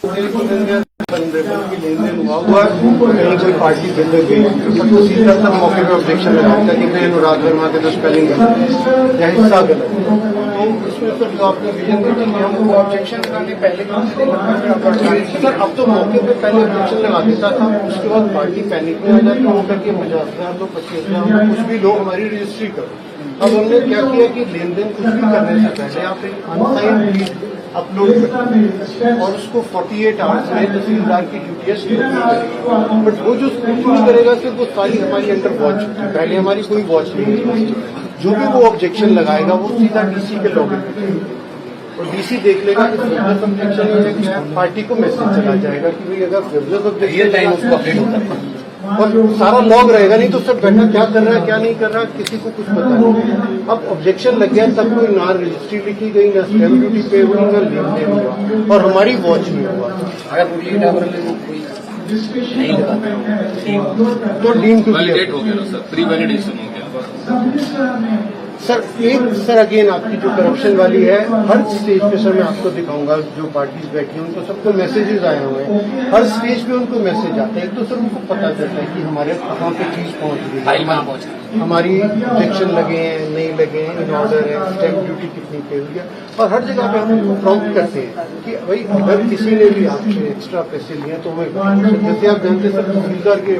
लेन then हुआ कहीं कोई पार्टी बिल्डर गई तो सीधा तक मौके पर ऑब्जेक्शन लगाता कि मैं अनुराग वर्मा के तो स्पेलिंग गलत या हिस्सा गलत। तो उसमें फिर जो आपने विजन दी थी हम ऑब्जेक्शन लगाने पहले सर अब तो मौके पे पहले ऑब्जेक्शन लगा देता था, उसके बाद पार्टी पैनिक में आ जाती है होकर के 50,000 तो 25,000 कुछ भी लो हमारी रजिस्ट्री करो। अब हमने क्या किया कि लेन देन कुछ भी करने से पहले आप एक अनसाइंड अपलोड करें और उसको 48 आवर्स में तहसीलदार की ड्यूटी है, बट वो जो स्क्रूटनी करेगा सिर्फ वो सारी हमारी अंडर वॉच होती है, पहले हमारी कोई वॉच नहीं थी। जो भी वो ऑब्जेक्शन लगाएगा वो सीधा डीसी के लॉगिन पे और डीसी देख लेगा कि फ्रिवलेस ऑब्जेक्शन है क्या, पार्टी को मैसेज चला जाएगा कि भाई अगर फ्रिवलेस ऑब्जेक्शन उसको अपडेट होता है और सारा लॉग रहेगा, नहीं तो सब बैठा क्या कर रहा है क्या नहीं कर रहा किसी को कुछ पता नहीं। अब ऑब्जेक्शन लग गया तब कोई ना रजिस्ट्री लिखी गई ना स्टैम्प ड्यूटी पे हुई ना लेन देन हुआ और हमारी वॉच में हुआ। तो डीम टू वैलिडेट हो गया सर, प्री वैलिडेशन हो गया सर। एक सर अगेन आपकी जो करप्शन वाली है हर स्टेज पे सर मैं आपको दिखाऊंगा, जो पार्टीज बैठी हैं उनको सबको मैसेजेस आए हुए हैं, हर स्टेज पे उनको मैसेज आते हैं। तो सर उनको पता चलता है कि हमारे कहाँ पे चीज पहुँच गई, हमारी ऑब्जेक्शन लगे हैं नहीं लगे हैं, इन ऑर्डर है, स्टैम्प ड्यूटी कितनी पे हुई है, और हर जगह पे हम उनको प्रॉम्प्ट करते हैं कि भाई अगर किसी ने भी आपसे एक्स्ट्रा पैसे लिए तो हमें, जैसे आप जानते सर तहसीलदार के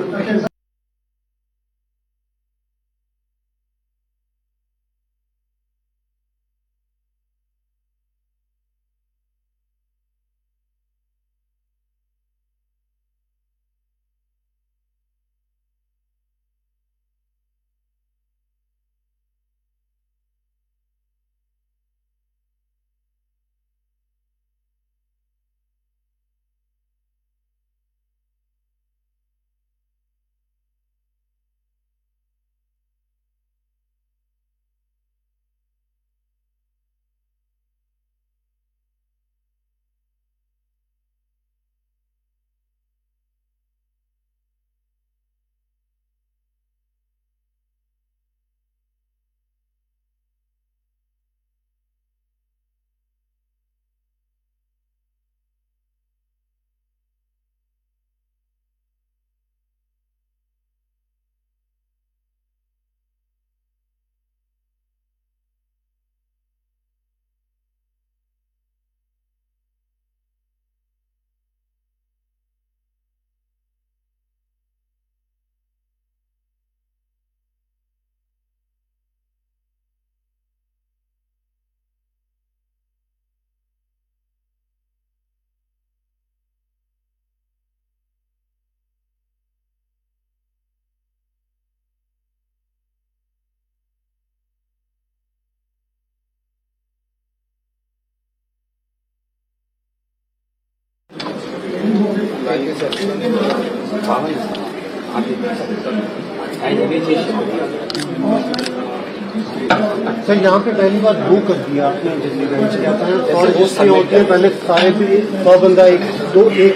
सर यहाँ पे पहली बार दो कर दिया आपने, जैसे क्या था और जिससे होती है पहले सारे भी 100 बंदा एक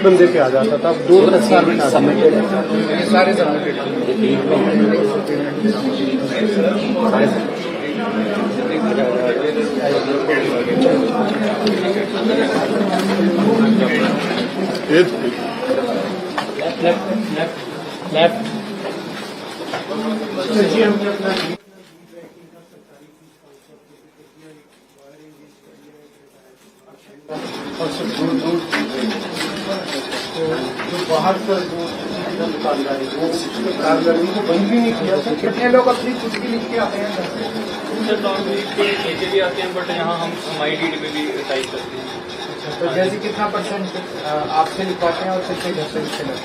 बंदे पे आ जाता था, अब 2 सबमिटेड सारे लेफ्ट जी हमने अपना और सब दूर दूर तो जो बाहर का जो दुकानदार है वो कारगर्मी को बंद भी नहीं किया था। कितने लोग अपनी खुद की लिख के आते हैं नीचे भी आते हैं, बट यहाँ हम MyDD में भी टाइप करते हैं। तो जैसे कितना % आपसे लिखवाते हैं और कितने घर से लिखते हैं?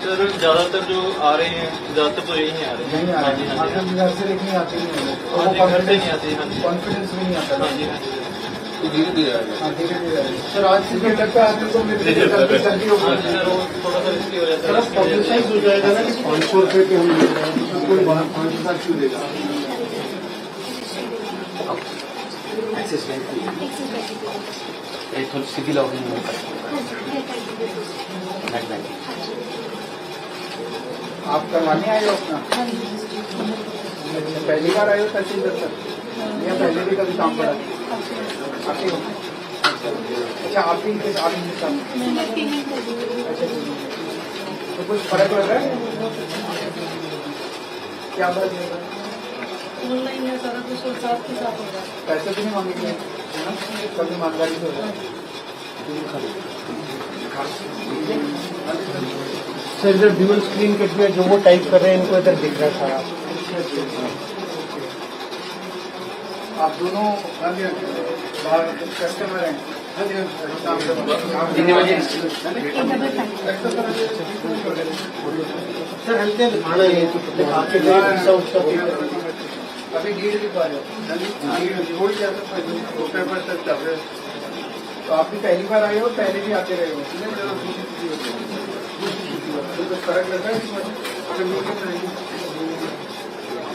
सर ज्यादातर जो आ रहे हैं ज्यादातर तो यही आ रहे हैं, घर से लिखने आते नहीं, घर से नहीं आते हैं, कॉन्फिडेंस भी नहीं आता। धीरे धीरे आएगा। सर आज से फिर लगता है तो मैं सर्दी होगा सर वो थोड़ा सा रिस्की हो जाता है, पब्लिसाइज हो जाएगा ना कि 500 रुपये के हम ले रहे हैं, कोई बाहर 5,000 क्यों देगा? एक्सेस बैंक थोड़ी सीधी लॉगिन आप करवाने आए हो अपना? पहली बार आए हो तहसीलदार सर या पहले भी कभी काम पड़ा आपके? अच्छा आप भी इनके साथ अच्छा तो कुछ फर्क लग रहा है क्या बात है ऑनलाइन है सारा कुछ और साथ के साथ होगा। पैसे भी नहीं मांगेंगे कभी ईमानदारी से होगा सर इधर ड्यूल स्क्रीन किट में जो वो टाइप कर रहे हैं इनको इधर दिख रहा है सारा। आप दोनों कस्टमर हैं सर हल्के दिखाना है तो आपके अभी नीड भी पा रहे हो पेपर तक चल रहे तो आप भी पहली बार आए हो पहले भी आते रहे हो कुछ फर्क लगता है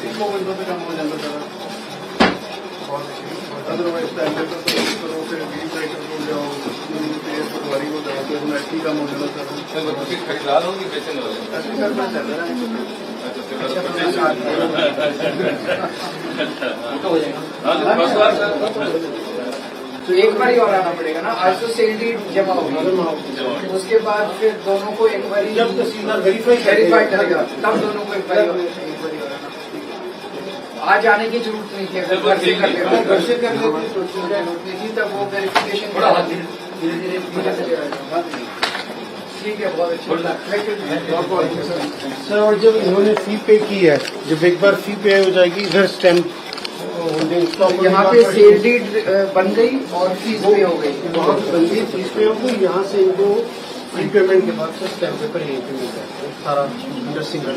इसको विंडो पे काम हो जाता था अदरवाइज स्टैंडर्ड तो करो फिर वीक राइटर को जाओ पेज पटवारी को जाओ फिर मैथी का हो जाता था खरीदार होगी बेचने वाले ऐसे करना चल रहा है तो एक बार ही और आना पड़ेगा ना आज तो सेल डीड जमा होगी उसके बाद फिर दोनों को एक बार जब तहसीलदार वेरीफाई करेगा तब दोनों को एक बार आज आने की जरूरत नहीं थी अगर घर से कर लेते घर से कर लेते तो नहीं तब वो वेरिफिकेशन ठीक है बहुत अच्छा सर और जब इन्होंने फी पे की है जब एक बार फी पे हो जाएगी इधर स्टैम्प यहाँ पे सेल डीड बन गई और फीस पे हो गई वहाँ पे बन गई फीस पे हो गई यहाँ से इनको फी पेमेंट के बाद से स्टैम्प पेपर यहीं पे मिलता है सारा अंडर सिंगल।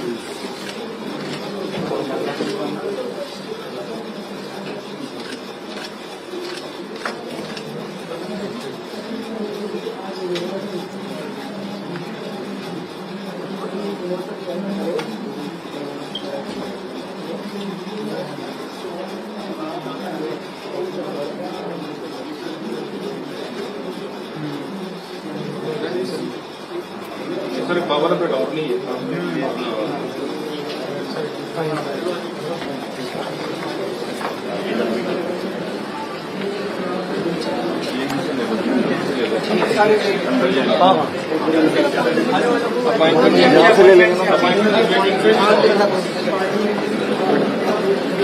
सर पावर पे डॉट नहीं है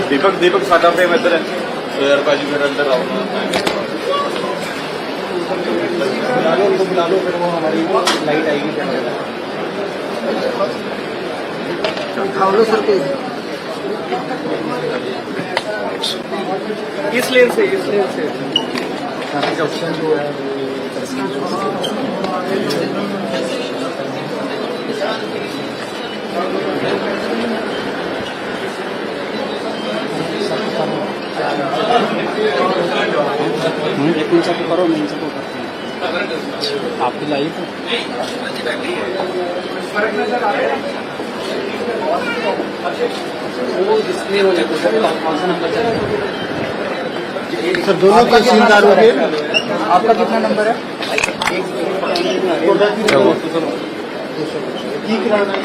दीपक दीपक साडा प्रेम इधर है तो यार भाजी फिर अंदर आओ उनको बुला लो फिर वो हमारी लाइट आएगी खाओ सर के इस लेन से ऑप्शन जो है एक इंचा को करो नहीं को करते हैं आपकी लाइफ फर्क नजर आ रहा है वो डिस्प्ले हो जाता है कौन सा नंबर चल रहा है सर दोनों तहसीलदार हो गए आपका कितना नंबर है ठीक रहना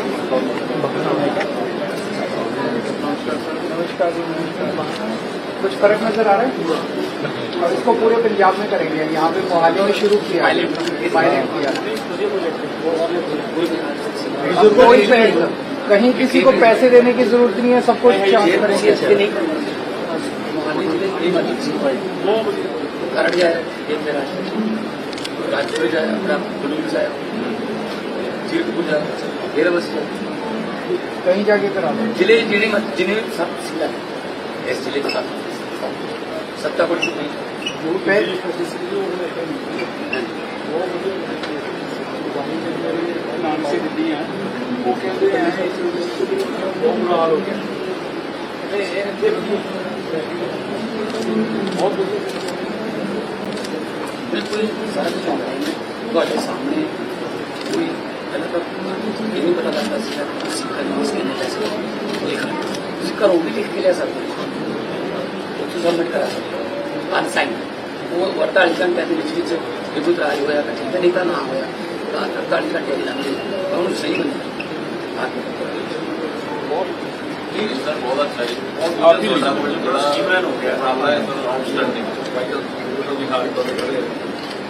कुछ फर्क नजर आ रहा है और इसको पूरे पंजाब में करेंगे यहाँ पे मोहाली में शुरू किया पायलट किया अब कोई कहीं किसी को पैसे देने की जरूरत नहीं है सबको चार्ज करेंगे राजपुर जाए अपना कुल्लू जाए जीरकपुर जाए डेरा बस कहीं जाके करा दो जिले जिन्हें सब सीधा है इस जिले के साथ सत्ता पर से दिल्ली है वो कहते हैं बहुत बुरा हाल हो गया बिल्कुल सारा कुछ ऑनलाइन है ਤੁਹਾਡੇ सामने कोई पहले तो ये नहीं पता लगता किसी का न्यूज़ के नहीं कैसे लिखा किसी का भी लिख के ले सकते वो तो सबमिट करा सकते अनसाइन वो 48 घंटे के बीच गुजरात होया का ठीक है ना होया 48 घंटे लगते और सही बन सर बहुत अच्छा है आपकी बड़ा हो गया हमारा आउटस्टैंडिंग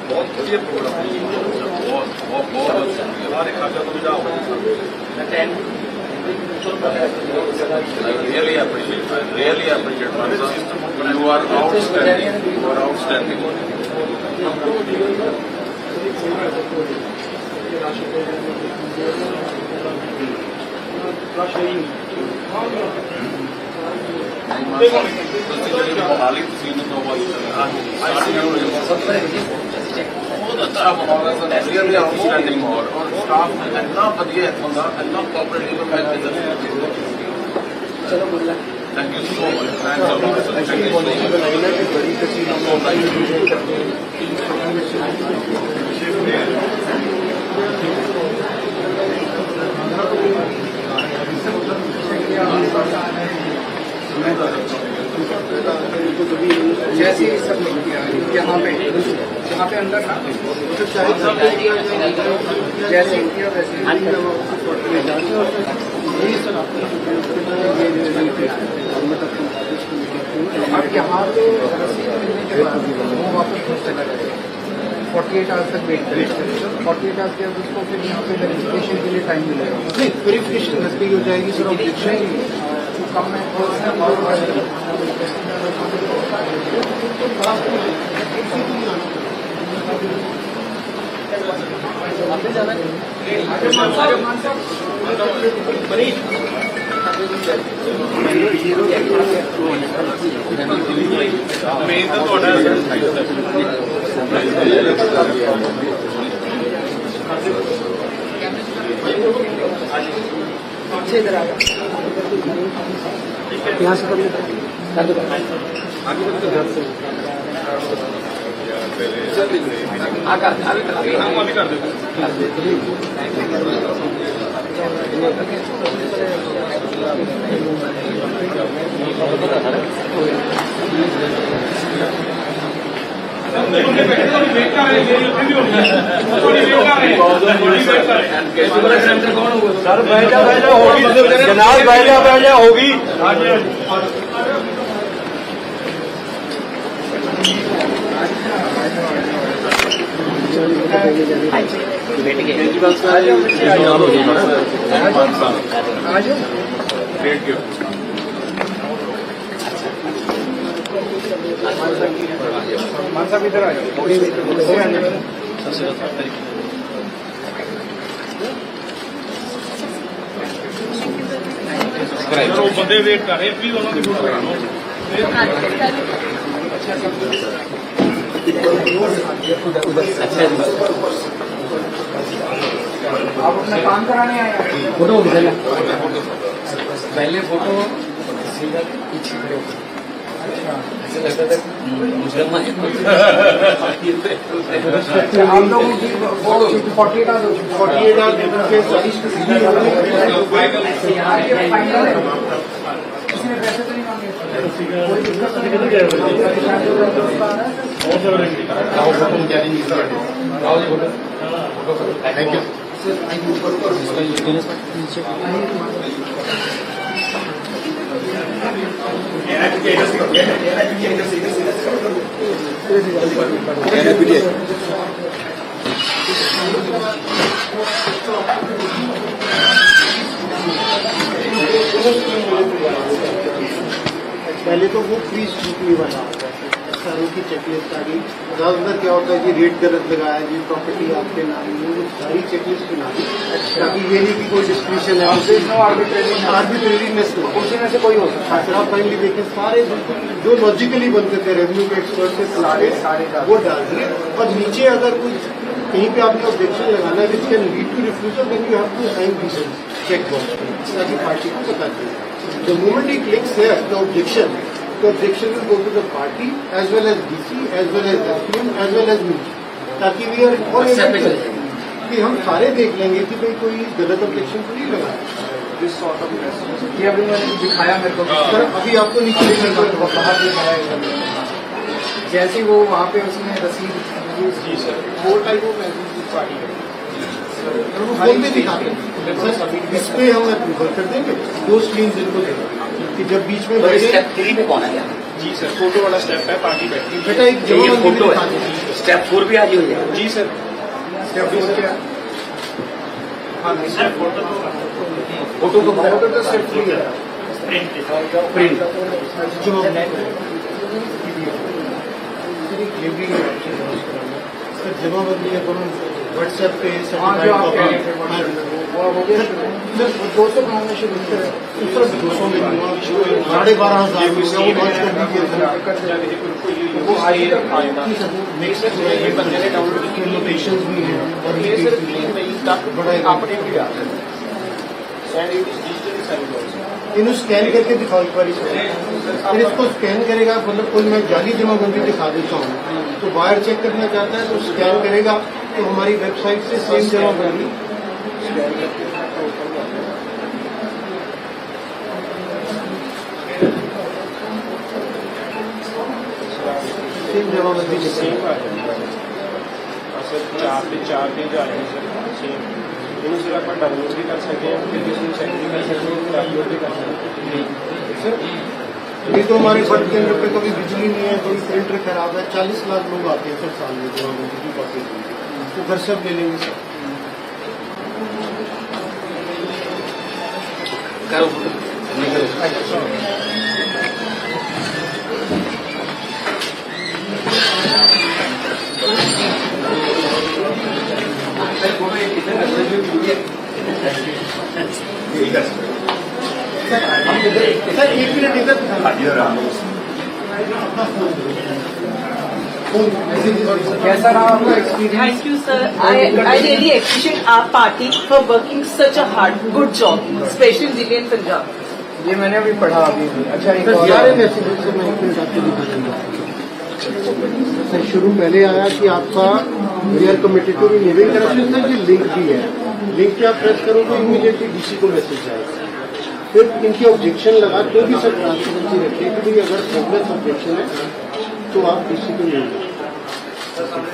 बहुत बढ़िया प्रोग्राम है बहुत बहुत बहुत हमारे खाते तो मिला really appreciate Mansa. You are outstanding. Mohali scene तो बहुत अच्छा माहौल है सर रियली आउटस्टैंडिंग माहौल और स्टाफ इतना बढ़िया इतना इतना कोऑपरेटिव है चलो बोला thank you so much thanks a lot thank you जैसे ही सब लोग किया यहाँ पे अंदर ना जैसे ही किया वैसे अब यहाँ पे रसीद मिलने के बाद वो वापस घर चला जाएगा 48 आवर्स तक वेट करें 48 आवर्स के बाद उसको फिर यहाँ पे वेरिफिकेशन के लिए टाइम मिलेगा नहीं वेरिफिकेशन घर पे ही हो जाएगी सर ऑब्जेक्शन कम में मेन तो थोड़ा इधर आ यहाँ से कर हम अभी कर देते सर बैठा होगी जनाब बैठा होगी मानसा इधर आ जाओ ਉਹ ਬੰਦੇ ਵੇਟ ਕਰ ਰਹੇ ਪਲੀਜ਼ ਉਹਨਾਂ ਦੀ ਫੋਟੋ ਕਰਾ ਲਓ आप अपना काम कराने आए हैं फोटो पहले फोटो सीधा पीछे खड़े ऐसे लगता था मुजरम आप लोगों की 48 आवर्स किसी ने पैसे तो नहीं मांगे कोई दिक्कत तो नहीं थैंक यू पहले तो वो फ्री स्क्रूटनी बना होता है सारों की चेकलिस्ट आ गई ज्यादातर क्या होता है कि रेट गलत लगाया जी प्रॉपर्टी आपके नाम में वो सारी चेकलिस्ट बना दी ताकि ये नहीं कि कोई डिस्क्रिप्शन है आर्बिट्रेरीनेस उसी में से कोई हो सकता सर आप फाइनली देखें सारे जो लॉजिकली बनते थे रेवेन्यू के एक्सपर्ट से सारे वो डाल दिए और नीचे अगर कुछ कहीं पे आपने ऑब्जेक्शन लगाना है which can lead to refusal then you have to sign this check box ताकि पार्टी को पता चले द मोमेंट ही clicks here the objection will go to the party as well as DC as well as SPM as well as me ताकि we are all able कि हम सारे देख लेंगे कि भाई कोई गलत ऑब्जेक्शन तो नहीं लगा जिस सॉर्ट ऑफ ये अभी मैंने दिखाया मेरे को सर अभी आपको नीचे बाहर दिखाया जैसे वो वहाँ पे उसने रसीद वो टाइप ऑफ पार्टी वो फोन पे दिखाते हैं इस पे हम अप्रूवल कर देंगे 2 स्क्रीन इनको देंगे कि जब बीच में स्टेप 3 पे कौन है जी सर, फोटो वाला स्टेप है, पार्टी बैठती है। बेटा एक ये जमाबंदी फोटो में है, दिखा दीजिए। स्टेप 4 भी आज हुई है। जी सर, फोटो तो बाहर फोटो तो सिर्फ फ्री है प्रिंट सर जमाबंदी है दोनों व्हाट्सएप पे हाँ जो आप कह रहे थे certified वो हो गया सर 200 मांगने शुरू कर दूसरा 200 में दूंगा 12,500 वो लॉन्च कर दीजिए वो आई आएगा। नेक्स्ट बंदे ने डाउनलोड किए लोकेशंस भी हैं और ये सर 3 मई तक बड़ा अपडेट भी आता है। And it is digitally signed also. इन्हें स्कैन करके दिखाओ एक बार फिर इसको स्कैन करेगा मतलब कोई मैं जाली जमाबंदी दिखा देता हूँ तो बाहर चेक करना चाहता है तो स्कैन करेगा तो हमारी वेबसाइट से सेम जमाबंदी स्कैन करके सेम जमाबंदी सेम आ जाएगा सर, 4 पे 4 पेज आ जाएंगे सर सेम। इन्हें सिर्फ आप डाउनलोड भी कर सकते हैं, एप्लीकेशन सेट भी कर सकते हैं, फिर अपलोड भी कर सकते हैं। सर ये तो हमारे बर्थ केंद्र पे कभी बिजली नहीं है कोई प्रिंटर खराब है 40 लाख लोग आते हैं सर साल में जमाबंदी की कॉपी तो घर सब ले लेंगे सर करो फोटो सर एक मिनट इधर कैसा रहा आपका experience Thank you, sir. I really appreciate our party for working such a good job, especially in Delhi and Punjab. ये मैंने अभी पढ़ा अभी भी अच्छा एक सर और सारे मैसेजेस से मैं एक मिनट आपको दिखा दूंगा सर शुरू पहले आया कि आपका we are committed to living corruption sir ये लिंक भी है लिंक पे आप प्रेस करो तो इमीडिएटली डीसी को मैसेज आएगा फिर इनकी ऑब्जेक्शन लगा तो भी सर ट्रांसपेरेंसी रखिए कि भाई अगर प्रोग्रेस ऑब्जेक्शन है तो आप डीसी को ले लो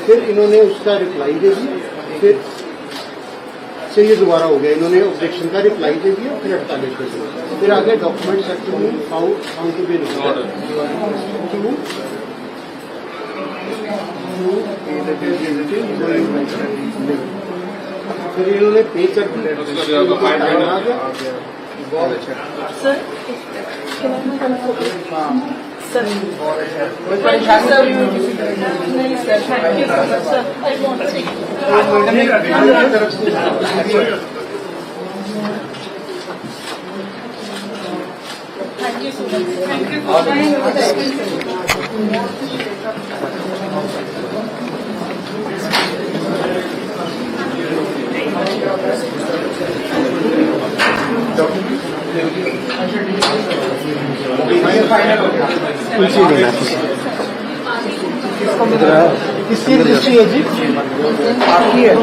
फिर इन्होंने उसका रिप्लाई दे दिया फिर से ये दोबारा हो गया इन्होंने ऑब्जेक्शन का रिप्लाई दे दिया फिर 48 कर दिया फिर आगे document sector found to be फिर इन्होंने पे कर बहुत अच्छा Sir, can I have a photo? Sir, कोई परेशानी तो नहीं हुई किसी तरह की? नहीं sir, thank you so much, sir. I want to take Thank you so much. Thank you for final हो गया किसकी रजिस्ट्री है जी आपकी है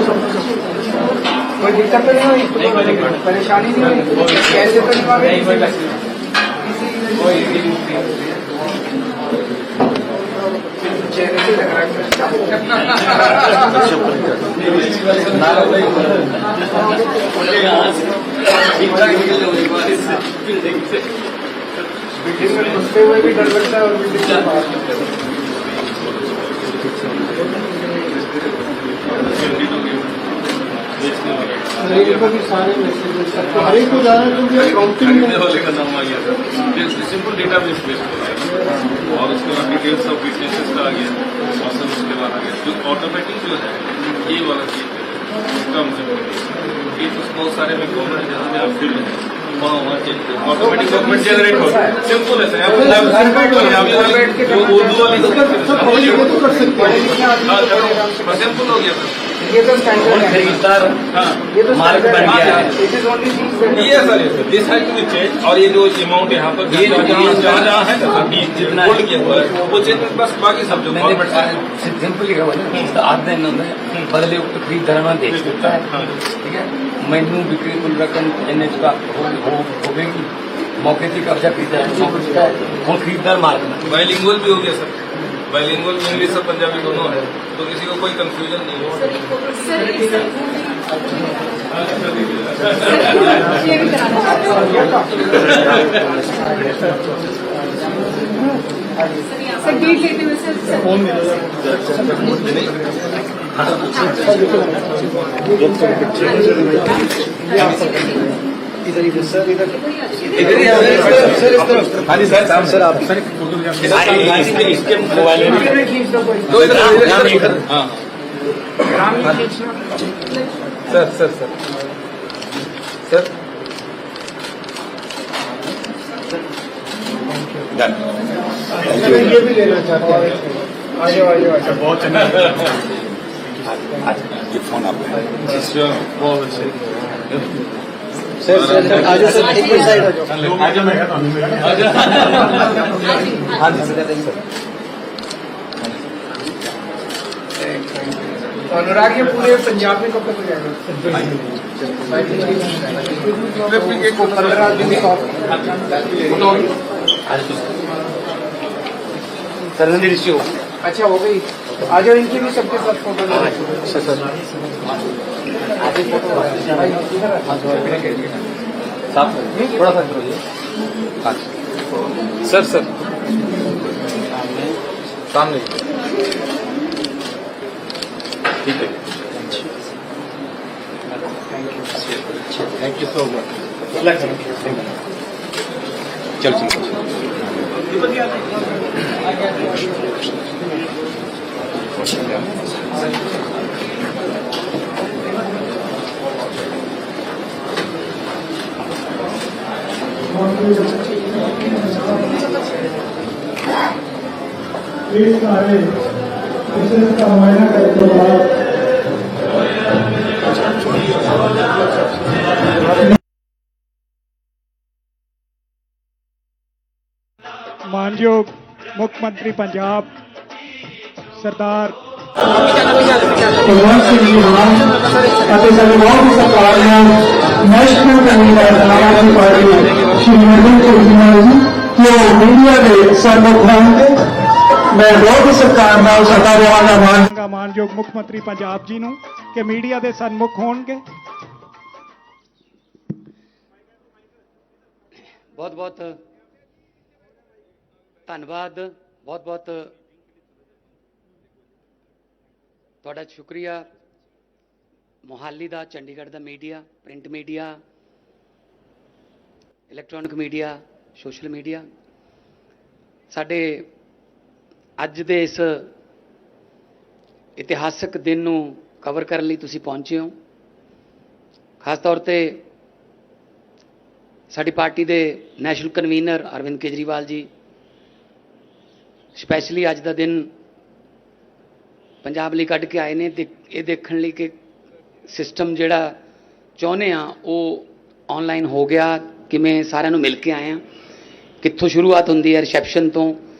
कोई दिक्कत तो नहीं हुई परेशानी नहीं हुई कैसे तो नहीं चेहरे से लग बिल्डिंग में घुसते हुए भी डर लगता है और बिल्डिंग के बाहर इनको भी सारे मैसेजेस हर एक को जाना क्योंकि अकाउंटिंग में वाले का नाम आ गया सर सिंपल डेटाबेस बेस्ड हो रहा है और उसके बाद डिटेल्स ऑफ विटनेसेस का आ गया मौसम उसके बाद आ गया जो ऑटोमेटिक जो है ये वाला चीज है इसका मतलब ये तो बहुत सारे में गवर्नमेंट जहाँ पे आप फील्ड है वहाँ ऑटोमेटिक डॉक्यूमेंट जनरेट हो रहा है सिंपल है सर उर्दू वाली तो कर सकते हैं सिंपल हो गया सर ये तो स्टैंडर्ड है खरीदार ये तो मार्क बन गया है इट इज ओनली ये sir this has to be change और ये जो अमाउंट यहाँ पर ये जो जहाँ जहाँ है ना जितना होल्ड किया हुआ है वो चेंज बस बाकी सब जो सिंपल लिखा हुआ है तो आपने इन्होंने बदले को खरीदार में देख सकता है ठीक है मैनू बिक्री कुल रकम एनएच का होगी मौके की कब्जा खरीदार वो खरीदार मार्क में बाइलिंगुअल भी हो गया सर बाइलिंगुअल में इंग्लिश और पंजाबी दोनों है तो किसी को कोई कंफ्यूजन नहीं हो Sir, ये भी कराना सर डेट लेते हुए सर फोन इधर इधर सर इधर सर इस तरफ हाँ जी सर सर आप इसके मोबाइल में दो इधर हाँ सर सर सर सर ये भी लेना चाहते हैं आ जाओ बहुत फोन आप बहुत अच्छे सर सर आ जाओ सर एक साइड आ जाओ हाँ जी सर अनुराग ये पूरे पंजाब में कब तक हो जाएगा? 15 दिन सर नंदी ऋषि हो अच्छा हो गई। आ जाओ इनकी भी सबके साथ फोटो सर सर साफ थोड़ा सा सर सर सामने ठीक है थैंक यू सो मच चल प्लीज सारे पेशेंट का मुआयना करने के बाद मानयोग मुख्यमंत्री पंजाब सरदार भगवंत सिंह जी मान ਅਤੇ ਸਰਕਾਰ ਦੀ ਸਰਕਾਰ ਨੂੰ national convener Aam Aadmi party ਸ਼੍ਰੀ ਅਰਵਿੰਦ ਕੇਜਰੀਵਾਲ ਜੀ ਜੋ ਮੀਡੀਆ ਦੇ ਸਰਮੁਖ ਹੋਣਗੇ ਮੈਂ ਬਹੁਤ ਸਰਕਾਰ ਨਾਲ ਸਦਾ ਰਹਾਂਗਾ ਮਾਨਯੋਗ ਮੁੱਖ ਮੰਤਰੀ ਪੰਜਾਬ ਜੀ ਨੂੰ ਕਿ ਮੀਡੀਆ ਦੇ ਸਨਮੁਖ ਹੋਣਗੇ। बहुत बहुत धन्यवाद बहुत बहुत ਤੁਹਾਡਾ ਸ਼ੁਕਰੀਆ। ਮੋਹਾਲੀ ਦਾ ਚੰਡੀਗੜ੍ਹ ਦਾ media print media electronic media social media ਸਾਡੇ ਅੱਜ ਦੇ ਇਸ ਇਤਿਹਾਸਕ ਦਿਨ ਨੂੰ ਕਵਰ ਕਰਨ ਲਈ ਤੁਸੀਂ ਪਹੁੰਚੇ ਹੋ। ਖਾਸ ਤੌਰ ਤੇ ਸਾਡੀ ਪਾਰਟੀ ਦੇ national convener Arvind Kejriwal ji specially ਅੱਜ ਦਾ ਦਿਨ ਪੰਜਾਬ ਲਈ ਕੱਢ ਕੇ ਆਏ ਨੇ ਤੇ ਇਹ ਦੇਖਣ ਲਈ ਕਿ ਸਿਸਟਮ ਜਿਹੜਾ ਚਾਹੁੰਦੇ ਆ ਉਹ ਆਨਲਾਈਨ ਹੋ ਗਿਆ, ਕਿਵੇਂ ਸਾਰਿਆਂ ਨੂੰ ਮਿਲ ਕੇ ਆਏ ਆ, ਕਿੱਥੋਂ ਸ਼ੁਰੂਆਤ ਹੁੰਦੀ ਹੈ ਰਿਸੈਪਸ਼ਨ ਤੋਂ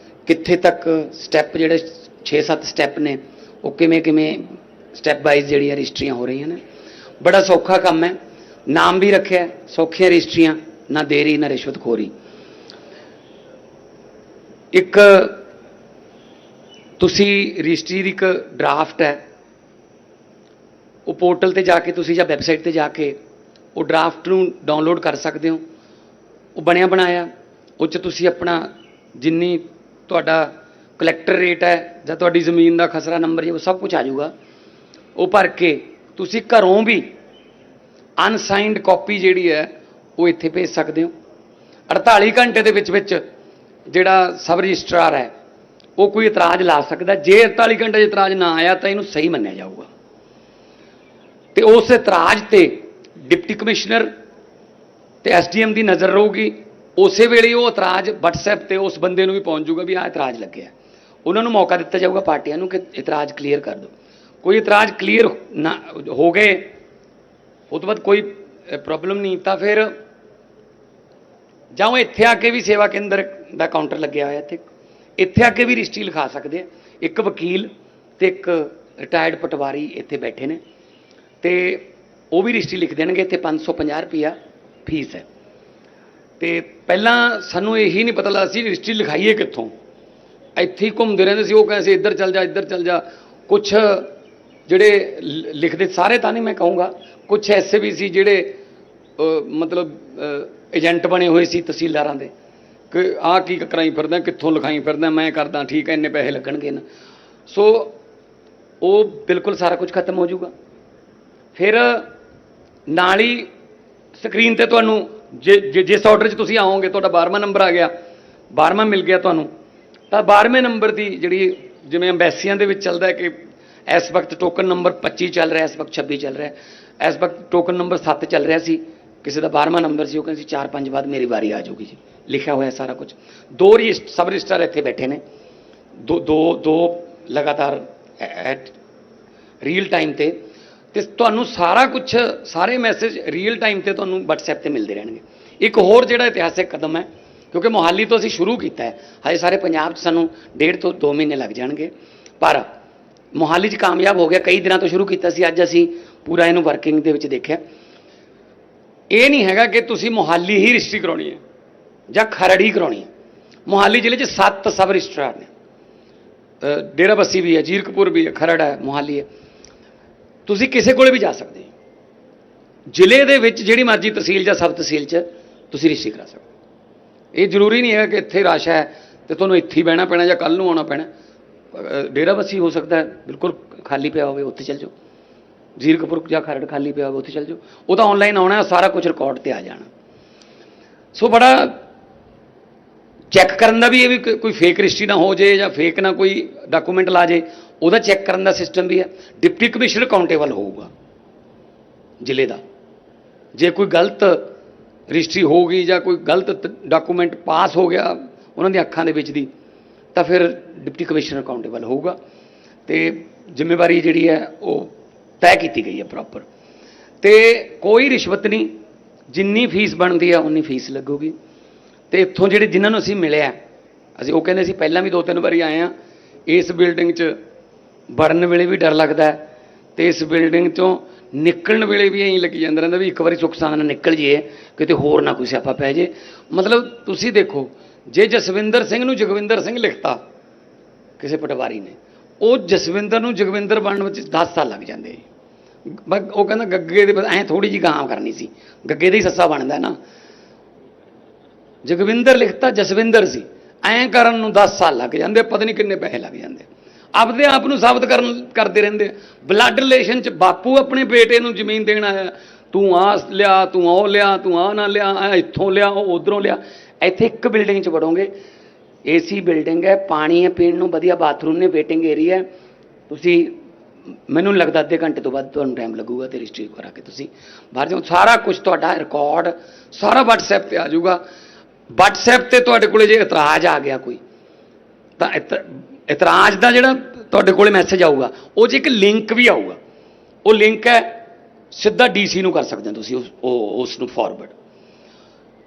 ਕਿੱਥੇ ਤੱਕ ਸਟੈਪ ਜਿਹੜੇ 6-7 ਸਟੈਪ ਨੇ ਉਹ ਕਿਵੇਂ ਕਿਵੇਂ ਸਟੈਪ ਵਾਈਜ਼ ਜਿਹੜੀਆਂ ਰਜਿਸਟਰੀਆਂ ਹੋ ਰਹੀਆਂ ਨੇ। ਬੜਾ ਸੌਖਾ ਕੰਮ ਹੈ, ਨਾਮ ਵੀ ਰੱਖਿਆ ਸੌਖੀਆਂ ਰਜਿਸਟਰੀਆਂ, ਨਾ ਦੇਰੀ ਨਾ ਰਿਸ਼ਵਤਖੋਰੀ। ਇੱਕ ਤੁਸੀਂ ਰਜਿਸਟਰੀ ਦੀ ਇੱਕ ਡਰਾਫਟ ਹੈ ਉਹ ਪੋਰਟਲ ਤੇ ਜਾ ਕੇ ਤੁਸੀਂ ਜਾਂ ਵੈਬਸਾਈਟ ਤੇ ਜਾ ਕੇ ਉਹ ਡਰਾਫਟ ਨੂੰ ਡਾਊਨਲੋਡ ਕਰ ਸਕਦੇ ਹੋ। ਉਹ ਬਣਿਆ ਬਣਾਇਆ ਉਹ 'ਚ ਤੁਸੀਂ ਆਪਣਾ ਜਿੰਨੀ ਤੁਹਾਡਾ ਕਲੈਕਟਰ ਰੇਟ ਹੈ ਜਾਂ ਤੁਹਾਡੀ ਜ਼ਮੀਨ ਦਾ ਖਸਰਾ ਨੰਬਰ ਜੇ ਉਹ ਸਭ ਕੁਝ ਆ ਜਾਊਗਾ। ਉਹ ਭਰ ਕੇ ਤੁਸੀਂ ਘਰੋਂ ਵੀ ਅਨਸਾਈਨਡ ਕਾਪੀ ਜਿਹੜੀ ਹੈ ਉਹ ਇੱਥੇ ਭੇਜ ਸਕਦੇ ਹੋ। 48 ਘੰਟੇ ਦੇ ਵਿੱਚ ਵਿੱਚ ਜਿਹੜਾ ਸਬ ਰਜਿਸਟਰਾਰ ਹੈ ਉਹ ਕੋਈ ਇਤਰਾਜ਼ ਲਾ ਸਕਦਾ। ਜੇ 48 ਘੰਟੇ 'ਚ ਇਤਰਾਜ਼ ਨਾ ਆਇਆ ਤਾਂ ਇਹਨੂੰ ਸਹੀ ਮੰਨਿਆ ਜਾਊਗਾ ਤੇ ਉਸ ਇਤਰਾਜ਼ ਤੇ ਡਿਪਟੀ ਕਮਿਸ਼ਨਰ ਤੇ ਐਸਡੀਐਮ ਦੀ ਨਜ਼ਰ ਰਹੂਗੀ। ਉਸੇ ਵੇਲੇ ਉਹ ਇਤਰਾਜ਼ WhatsApp ਤੇ ਉਸ ਬੰਦੇ ਨੂੰ ਵੀ ਪਹੁੰਚ ਜਾਊਗਾ ਵੀ ਆਹ ਇਤਰਾਜ਼ ਲੱਗਿਆ। ਉਹਨਾਂ ਨੂੰ ਮੌਕਾ ਦਿੱਤਾ ਜਾਊਗਾ ਪਾਰਟੀਆਂ ਨੂੰ ਕਿ ਇਤਰਾਜ਼ ਕਲੀਅਰ ਕਰ ਦਿਓ। ਕੋਈ ਇਤਰਾਜ਼ ਕਲੀਅਰ ਨਾ ਹੋ ਗਏ ਉਹ ਤੋਂ ਬਾਅਦ ਕੋਈ ਪ੍ਰੋਬਲਮ ਨਹੀਂ ਤਾਂ ਫਿਰ ਜਾਂ ਇੱਥੇ ਆ ਕੇ ਵੀ ਸੇਵਾ ਕੇਂਦਰ ਦਾ ਕਾਊਂਟਰ ਲੱਗਿਆ ਹੋਇਆ ਇੱਥੇ ਆ ਕੇ ਵੀ ਰਜਿਸਟਰੀ ਲਿਖਾ ਸਕਦੇ ਆ। ਇੱਕ ਵਕੀਲ ਤੇ ਇੱਕ ਰਿਟਾਇਰਡ ਪਟਵਾਰੀ ਇੱਥੇ ਬੈਠੇ ਨੇ ਤੇ ਉਹ ਵੀ ਰਜਿਸਟਰੀ ਲਿਖ ਦੇਣਗੇ। ਇੱਥੇ 550 ਰੁਪਈਆ ਫੀਸ ਹੈ। ਤੇ ਪਹਿਲਾਂ ਸਾਨੂੰ ਇਹੀ ਨਹੀਂ ਪਤਾ ਲੱਗਦਾ ਸੀ ਰਜਿਸਟਰੀ ਲਿਖਾਈਏ ਕਿੱਥੋਂ, ਇੱਥੇ ਹੀ ਘੁੰਮਦੇ ਰਹਿੰਦੇ ਸੀ। ਉਹ ਕਹਿੰਦੇ ਸੀ ਇੱਧਰ ਚੱਲ ਜਾ ਇੱਧਰ ਚੱਲ ਜਾ। ਕੁਛ ਜਿਹੜੇ ਲਿਖਦੇ ਸਾਰੇ ਤਾਂ ਨਹੀਂ ਮੈਂ ਕਹੂੰਗਾ, ਕੁਛ ਐਸੇ ਵੀ ਸੀ ਜਿਹੜੇ ਮਤਲਬ ਏਜੰਟ ਬਣੇ ਹੋਏ ਸੀ ਤਹਿਸੀਲਦਾਰਾਂ ਦੇ ਕਿ ਆਹ ਕੀ ਕਰਾਈ ਫਿਰਦਾ, ਕਿੱਥੋਂ ਲਿਖਾਈ ਫਿਰਦਾ, ਮੈਂ ਕਰਦਾ ਠੀਕ ਹੈ, ਇੰਨੇ ਪੈਸੇ ਲੱਗਣਗੇ ਨਾ। ਸੋ ਉਹ ਬਿਲਕੁਲ ਸਾਰਾ ਕੁਝ ਖਤਮ ਹੋ ਜਾਊਗਾ। ਫਿਰ ਨਾਲ ਹੀ ਸਕਰੀਨ ਤੇ ਤੁਹਾਨੂੰ ਜਿਸ ਆਰਡਰ 'ਚ ਤੁਸੀਂ ਆਓਗੇ, ਤੁਹਾਡਾ 12ਵਾਂ ਨੰਬਰ ਆ ਗਿਆ, 12ਵਾਂ ਮਿਲ ਗਿਆ ਤੁਹਾਨੂੰ, ਤਾਂ 12ਵੇਂ ਨੰਬਰ ਦੀ ਜਿਹੜੀ ਜਿਵੇਂ ਐਮਬੈਸੀਆਂ ਦੇ ਵਿੱਚ ਚੱਲਦਾ ਕਿ ਇਸ ਵਕਤ ਟੋਕਨ ਨੰਬਰ 25 ਚੱਲ ਰਿਹਾ, ਇਸ ਵਕਤ 26 ਚੱਲ ਰਿਹਾ, ਇਸ ਵਕਤ ਟੋਕਨ ਨੰਬਰ 7 ਚੱਲ ਰਿਹਾ ਸੀ, ਕਿਸੇ ਦਾ 12ਵਾਂ ਨੰਬਰ ਸੀ, ਉਹ ਕਹਿੰਦੇ ਸੀ 4-5 ਬਾਅਦ ਮੇਰੀ ਵਾਰੀ ਆ ਜਾਊਗੀ ਜੀ, ਲਿਖਿਆ ਹੋਇਆ ਸਾਰਾ ਕੁਝ। 2 ਸਬ ਰਜਿਸਟਰ ਇੱਥੇ ਬੈਠੇ ਨੇ, ਦੋ ਲਗਾਤਾਰ ਰੀਅਲ ਟਾਈਮ ਤੇ ਤੁਹਾਨੂੰ ਸਾਰਾ ਕੁਝ, ਸਾਰੇ ਮੈਸੇਜ ਰੀਅਲ ਟਾਈਮ ਤੇ ਤੁਹਾਨੂੰ WhatsApp ਤੇ ਮਿਲਦੇ ਰਹਿਣਗੇ। ਇੱਕ ਹੋਰ ਜਿਹੜਾ ਇਤਿਹਾਸਿਕ ਕਦਮ ਹੈ, ਕਿਉਂਕਿ ਮੋਹਾਲੀ ਤੋਂ ਅਸੀਂ ਸ਼ੁਰੂ ਕੀਤਾ ਹੈ, ਹਜੇ ਸਾਰੇ ਪੰਜਾਬ 'ਚ ਸਾਨੂੰ 1.5 ਤੋਂ 2 ਮਹੀਨੇ ਲੱਗ ਜਾਣਗੇ, ਪਰ ਮੋਹਾਲੀ 'ਚ ਕਾਮਯਾਬ ਹੋ ਗਿਆ। ਕਈ ਦਿਨਾਂ ਤੋਂ ਸ਼ੁਰੂ ਕੀਤਾ ਸੀ, ਅੱਜ ਅਸੀਂ ਪੂਰਾ ਇਹਨੂੰ ਵਰਕਿੰਗ ਦੇ ਵਿੱਚ ਦੇਖਿਆ। ਇਹ ਨਹੀਂ ਹੈਗਾ ਕਿ ਤੁਸੀਂ ਮੋਹਾਲੀ ਹੀ ਰਜਿਸਟਰੀ ਕਰਾਉਣੀ ਹੈ ਜਾਂ ਖਰੜ ਹੀ ਕਰਾਉਣੀ ਹੈ। ਮੋਹਾਲੀ ਜ਼ਿਲ੍ਹੇ 'ਚ 7 ਸਬ ਰਜਿਸਟਰਾਰ ਨੇ, ਡੇਰਾਬੱਸੀ ਵੀ ਹੈ, ਜੀਰਕਪੁਰ ਵੀ ਹੈ, ਖਰੜ ਹੈ, ਮੋਹਾਲੀ ਹੈ। ਤੁਸੀਂ ਕਿਸੇ ਕੋਲੇ ਵੀ ਜਾ ਸਕਦੇ ਹੋ, ਜ਼ਿਲ੍ਹੇ ਦੇ ਵਿੱਚ ਜਿਹੜੀ ਮਰਜ਼ੀ ਤਹਿਸੀਲ ਜਾਂ ਸਬ ਤਹਿਸੀਲ 'ਚ ਤੁਸੀਂ ਰਜਿਸਟਰੀ ਕਰਾ ਸਕਦੇ ਹੋ। ਇਹ ਜ਼ਰੂਰੀ ਨਹੀਂ ਹੈ ਕਿ ਇੱਥੇ ਰਸ਼ ਹੈ ਤੇ ਤੁਹਾਨੂੰ ਇੱਥੇ ਹੀ ਬਹਿਣਾ ਪੈਣਾ ਜਾਂ ਕੱਲ੍ਹ ਨੂੰ ਆਉਣਾ ਪੈਣਾ। ਡੇਰਾਬੱਸੀ ਹੋ ਸਕਦਾ ਹੈ ਬਿਲਕੁਲ ਖਾਲੀ ਪਿਆ ਹੋਵੇ, ਉੱਥੇ ਚੱਲ ਜਾਓ। ਜੀਰਕਪੁਰ ਜਾਂ ਖਰੜ ਖਾਲੀ ਪਿਆ ਹੋਵੇ, ਉੱਥੇ ਚੱਲ ਜਾਓ। ਉਹ ਤਾਂ ਆਨਲਾਈਨ ਆਉਣਾ, ਸਾਰਾ ਕੁਝ ਰਿਕਾਰਡ ਤੇ ਆ ਜਾਣਾ। ਸੋ ਬੜਾ ਚੈੱਕ ਕਰਨ ਦਾ ਵੀ, ਇਹ ਵੀ ਕੋਈ ਫੇਕ ਰਜਿਸਟਰੀ ਨਾ ਹੋ ਜੇ ਜਾਂ ਫੇਕ ਨਾ ਕੋਈ ਡਾਕੂਮੈਂਟ ਲਾ ਜੇ, ਉਹਦਾ ਚੈੱਕ ਕਰਨ ਦਾ ਸਿਸਟਮ ਵੀ ਹੈ। ਡਿਪਟੀ ਕਮਿਸ਼ਨਰ ਅਕਾਊਂਟੇਬਲ ਹੋਊਗਾ ਜ਼ਿਲ੍ਹੇ ਦਾ। ਜੇ ਕੋਈ ਗਲਤ ਰਜਿਸਟਰੀ ਹੋ ਗਈ ਜਾਂ ਕੋਈ ਗਲਤ ਡਾਕੂਮੈਂਟ ਪਾਸ ਹੋ ਗਿਆ ਉਹਨਾਂ ਦੀਆਂ ਅੱਖਾਂ ਦੇ ਵਿੱਚ ਦੀ, ਤਾਂ ਫਿਰ ਡਿਪਟੀ ਕਮਿਸ਼ਨਰ ਅਕਾਊਂਟੇਬਲ ਹੋਊਗਾ। ਅਤੇ ਜ਼ਿੰਮੇਵਾਰੀ ਜਿਹੜੀ ਹੈ ਉਹ ਤੈਅ ਕੀਤੀ ਗਈ ਹੈ ਪ੍ਰੋਪਰ, ਅਤੇ ਕੋਈ ਰਿਸ਼ਵਤ ਨਹੀਂ। ਜਿੰਨੀ ਫੀਸ ਬਣਦੀ ਹੈ ਉਨੀ ਫੀਸ ਲੱਗੂਗੀ। ਅਤੇ ਇੱਥੋਂ ਜਿਹੜੇ ਜਿਨ੍ਹਾਂ ਨੂੰ ਅਸੀਂ ਮਿਲਿਆ, ਅਸੀਂ ਉਹ ਕਹਿੰਦੇ ਸੀ ਪਹਿਲਾਂ ਵੀ 2-3 ਵਾਰੀ ਆਏ ਹਾਂ, ਇਸ ਬਿਲਡਿੰਗ 'ਚ ਵੜਨ ਵੇਲੇ ਵੀ ਡਰ ਲੱਗਦਾ ਹੈ ਅਤੇ ਇਸ ਬਿਲਡਿੰਗ 'ਚੋਂ ਨਿਕਲਣ ਵੇਲੇ ਵੀ ਐਂ ਲੱਗੀ ਜਾਂਦਾ ਰਹਿੰਦਾ ਵੀ ਇੱਕ ਵਾਰੀ ਸੁੱਖ ਸਾਂਦ ਨਾਲ ਨਿਕਲ ਜਾਈਏ, ਕਿਤੇ ਹੋਰ ਨਾ ਕੋਈ ਸਿਆਪਾ ਪੈ ਜੇ। ਮਤਲਬ ਤੁਸੀਂ ਦੇਖੋ, ਜੇ ਜਸਵਿੰਦਰ ਸਿੰਘ ਨੂੰ ਜਗਵਿੰਦਰ ਸਿੰਘ ਲਿਖਤਾ ਕਿਸੇ ਪਟਵਾਰੀ ਨੇ, ਉਹ ਜਸਵਿੰਦਰ ਨੂੰ ਜਗਵਿੰਦਰ ਬਣਨ ਵਿੱਚ 10 ਸਾਲ ਲੱਗ ਜਾਂਦੇ। ਉਹ ਕਹਿੰਦਾ ਗੱਗੇ ਦੇ ਐਂ ਥੋੜ੍ਹੀ ਜਿਹੀ ਗਾਂ ਕਰਨੀ ਸੀ, ਗੱਗੇ ਦਾ ਹੀ ਸੱਸਾ ਬਣਦਾ ਨਾ। ਜਗਵਿੰਦਰ ਲਿਖਤਾ ਜਸਵਿੰਦਰ ਸੀ, ਐਂ ਕਰਨ ਨੂੰ 10 ਸਾਲ ਲੱਗ ਜਾਂਦੇ, ਪਤਾ ਨਹੀਂ ਕਿੰਨੇ ਪੈਸੇ ਲੱਗ ਜਾਂਦੇ। ਆਪਦੇ ਆਪ ਨੂੰ ਸਾਬਤ ਕਰਦੇ ਰਹਿੰਦੇ। ਬਲੱਡ ਰਿਲੇਸ਼ਨ 'ਚ ਬਾਪੂ ਆਪਣੇ ਬੇਟੇ ਨੂੰ ਜ਼ਮੀਨ ਦੇਣ ਆਇਆ, ਤੂੰ ਆਹ ਲਿਆ, ਤੂੰ ਉਹ ਲਿਆ, ਤੂੰ ਆਹ ਨਾ ਲਿਆ, ਇੱਥੋਂ ਲਿਆ, ਉਹ ਉੱਧਰੋਂ ਲਿਆ। ਇੱਥੇ ਇੱਕ ਬਿਲਡਿੰਗ 'ਚ ਵੜੋਗੇ, AC ਬਿਲਡਿੰਗ ਹੈ, ਪਾਣੀ ਹੈ ਪੀਣ ਨੂੰ, ਵਧੀਆ ਬਾਥਰੂਮ ਨੇ, ਵੇਟਿੰਗ ਏਰੀਆ ਹੈ। ਤੁਸੀਂ, ਮੈਨੂੰ ਲੱਗਦਾ ਅੱਧੇ ਘੰਟੇ ਤੋਂ ਬਾਅਦ ਤੁਹਾਨੂੰ ਟਾਈਮ ਲੱਗੂਗਾ ਅਤੇ ਰਜਿਸਟਰੀ ਕਰਾ ਕੇ ਤੁਸੀਂ ਬਾਹਰ ਜਾਓ। ਸਾਰਾ ਕੁਝ ਤੁਹਾਡਾ ਰਿਕਾਰਡ ਸਾਰਾ WhatsApp 'ਤੇ ਆ ਜਾਊਗਾ। WhatsApp 'ਤੇ ਤੁਹਾਡੇ ਕੋਲ ਜੇ ਇਤਰਾਜ਼ ਆ ਗਿਆ ਕੋਈ, ਤਾਂ ਇਤਰਾਜ਼ ਦਾ ਜਿਹੜਾ ਤੁਹਾਡੇ ਕੋਲ ਮੈਸੇਜ ਆਊਗਾ, ਉਹ 'ਚ ਇੱਕ ਲਿੰਕ ਵੀ ਆਊਗਾ। ਉਹ ਲਿੰਕ ਹੈ ਸਿੱਧਾ DC ਨੂੰ ਕਰ ਸਕਦੇ ਹੋ ਤੁਸੀਂ ਉਸ ਨੂੰ ਫਾਰਵਰਡ।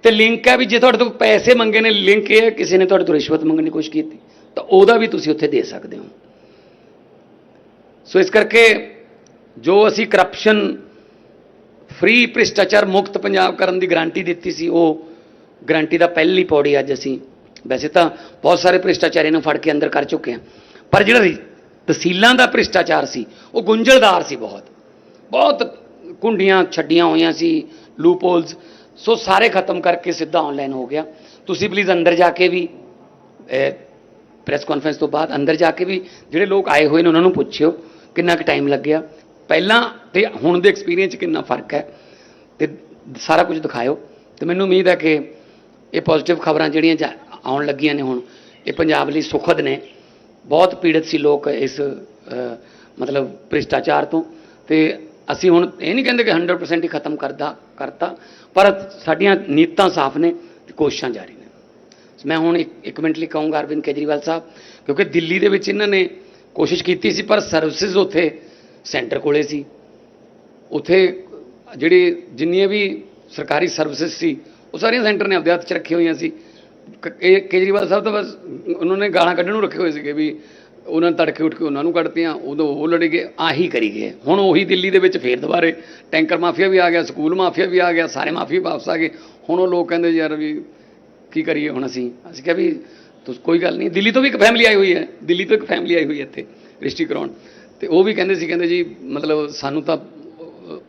ਅਤੇ ਲਿੰਕ ਹੈ ਵੀ ਜੇ ਤੁਹਾਡੇ ਤੋਂ ਪੈਸੇ ਮੰਗੇ ਨੇ, ਲਿੰਕ ਇਹ ਹੈ ਕਿਸੇ ਨੇ ਤੁਹਾਡੇ ਤੋਂ ਰਿਸ਼ਵਤ ਮੰਗਣ ਦੀ ਕੋਸ਼ਿਸ਼ ਕੀਤੀ, ਤਾਂ ਉਹਦਾ ਵੀ ਤੁਸੀਂ ਉੱਥੇ ਦੇ ਸਕਦੇ ਹੋ। ਸੋ ਇਸ ਕਰਕੇ ਜੋ ਅਸੀਂ ਕਰਪਸ਼ਨ ਫ੍ਰੀ, ਭ੍ਰਿਸ਼ਟਾਚਾਰ ਮੁਕਤ ਪੰਜਾਬ ਕਰਨ ਦੀ ਗਰੰਟੀ ਦਿੱਤੀ ਸੀ, ਉਹ ਗਰੰਟੀ ਦਾ ਪਹਿਲੀ ਪੌੜੀ ਅੱਜ ਅਸੀਂ, ਵੈਸੇ ਤਾਂ ਬਹੁਤ ਸਾਰੇ ਭ੍ਰਿਸ਼ਟਾਚਾਰੀਆਂ ਨੂੰ ਫੜ ਕੇ ਅੰਦਰ ਕਰ ਚੁੱਕੇ ਹਾਂ, ਪਰ ਜਿਹੜਾ ਤਹਿਸੀਲਾਂ ਦਾ ਭ੍ਰਿਸ਼ਟਾਚਾਰ ਸੀ ਉਹ ਗੁੰਝਲਦਾਰ ਸੀ, ਬਹੁਤ ਕੁੰਡੀਆਂ ਛੱਡੀਆਂ ਹੋਈਆਂ ਸੀ, ਲੂਪਹੋਲਸ। ਸੋ ਸਾਰੇ ਖਤਮ ਕਰਕੇ ਸਿੱਧਾ ਆਨਲਾਈਨ ਹੋ ਗਿਆ। ਤੁਸੀਂ ਪਲੀਜ਼ ਅੰਦਰ ਜਾ ਕੇ ਵੀ, ਪ੍ਰੈਸ ਕਾਨਫਰੰਸ ਤੋਂ ਬਾਅਦ ਅੰਦਰ ਜਾ ਕੇ ਵੀ ਜਿਹੜੇ ਲੋਕ ਆਏ ਹੋਏ ਨੇ ਉਹਨਾਂ ਨੂੰ ਪੁੱਛਿਓ ਕਿੰਨਾ ਕੁ ਟਾਈਮ ਲੱਗਿਆ, ਪਹਿਲਾਂ ਅਤੇ ਹੁਣ ਦੇ ਐਕਸਪੀਰੀਅੰਸ 'ਚ ਕਿੰਨਾ ਫਰਕ ਹੈ, ਅਤੇ ਸਾਰਾ ਕੁਝ ਦਿਖਾਇਓ। ਅਤੇ ਮੈਨੂੰ ਉਮੀਦ ਹੈ ਕਿ ਇਹ ਪੋਜ਼ੀਟਿਵ ਖਬਰਾਂ ਜਿਹੜੀਆਂ ਆਉਣ ਲੱਗੀਆਂ ਨੇ ਹੁਣ, ਇਹ ਪੰਜਾਬ ਲਈ ਸੁਖਦ ਨੇ। ਬਹੁਤ ਪੀੜਤ ਸੀ ਲੋਕ ਇਸ ਮਤਲਬ ਭ੍ਰਿਸ਼ਟਾਚਾਰ ਤੋਂ, ਅਤੇ ਅਸੀਂ ਹੁਣ ਇਹ ਨਹੀਂ ਕਹਿੰਦੇ ਕਿ 100% ਹੀ ਖਤਮ ਕਰਤਾ, ਪਰ ਸਾਡੀਆਂ ਨੀਤਾਂ ਸਾਫ਼ ਨੇ ਅਤੇ ਕੋਸ਼ਿਸ਼ਾਂ ਜਾਰੀ ਨੇ। ਮੈਂ ਹੁਣ ਇੱਕ ਮਿੰਟ ਲਈ ਕਹੂੰਗਾ ਅਰਵਿੰਦ ਕੇਜਰੀਵਾਲ ਸਾਹਿਬ, ਕਿਉਂਕਿ ਦਿੱਲੀ ਦੇ ਵਿੱਚ ਇਹਨਾਂ ਨੇ ਕੋਸ਼ਿਸ਼ ਕੀਤੀ ਸੀ, ਪਰ ਸਰਵਿਸਿਜ਼ ਉੱਥੇ ਸੈਂਟਰ ਕੋਲੇ ਸੀ। ਉੱਥੇ ਜਿਹੜੀ ਜਿੰਨੀਆਂ ਵੀ ਸਰਕਾਰੀ ਸਰਵਿਸਿਜ਼ ਸੀ ਉਹ ਸਾਰੀਆਂ ਸੈਂਟਰ ਨੇ ਆਪਦੇ ਹੱਥ 'ਚ ਰੱਖੀਆਂ ਹੋਈਆਂ ਸੀ। ਕੇਜਰੀਵਾਲ ਸਾਹਿਬ ਤਾਂ ਬਸ ਉਹਨਾਂ ਨੇ ਗਾਲਾਂ ਕੱਢਣ ਨੂੰ ਰੱਖੇ ਹੋਏ ਸੀਗੇ ਵੀ ਉਹਨਾਂ ਨੇ ਤੜਕੇ ਉੱਠ ਕੇ ਉਹਨਾਂ ਨੂੰ ਕੱਢਤੀਆਂ, ਉਦੋਂ ਉਹ ਲੜੇ ਗਏ, ਆਹੀ ਕਰੀ ਗਏ। ਹੁਣ ਉਹੀ ਦਿੱਲੀ ਦੇ ਵਿੱਚ ਫੇਰ ਦੁਬਾਰੇ ਟੈਂਕਰ ਮਾਫੀਆ ਵੀ ਆ ਗਿਆ, ਸਕੂਲ ਮਾਫੀਆ ਵੀ ਆ ਗਿਆ, ਸਾਰੇ ਮਾਫੀਆ ਵਾਪਸ ਆ ਗਏ। ਹੁਣ ਉਹ ਲੋਕ ਕਹਿੰਦੇ ਯਾਰ ਵੀ ਕੀ ਕਰੀਏ ਹੁਣ ਅਸੀਂ ਕਿਹਾ ਵੀ ਤੁਸੀਂ ਕੋਈ ਗੱਲ ਨਹੀਂ। ਦਿੱਲੀ ਤੋਂ ਵੀ ਇੱਕ ਫੈਮਿਲੀ ਆਈ ਹੋਈ ਹੈ, ਦਿੱਲੀ ਤੋਂ ਇੱਕ ਫੈਮਿਲੀ ਆਈ ਹੋਈ ਹੈ ਇੱਥੇ ਰਜਿਸਟਰੀ ਕਰਾਉਣ, ਅਤੇ ਉਹ ਵੀ ਕਹਿੰਦੇ ਜੀ ਮਤਲਬ ਸਾਨੂੰ ਤਾਂ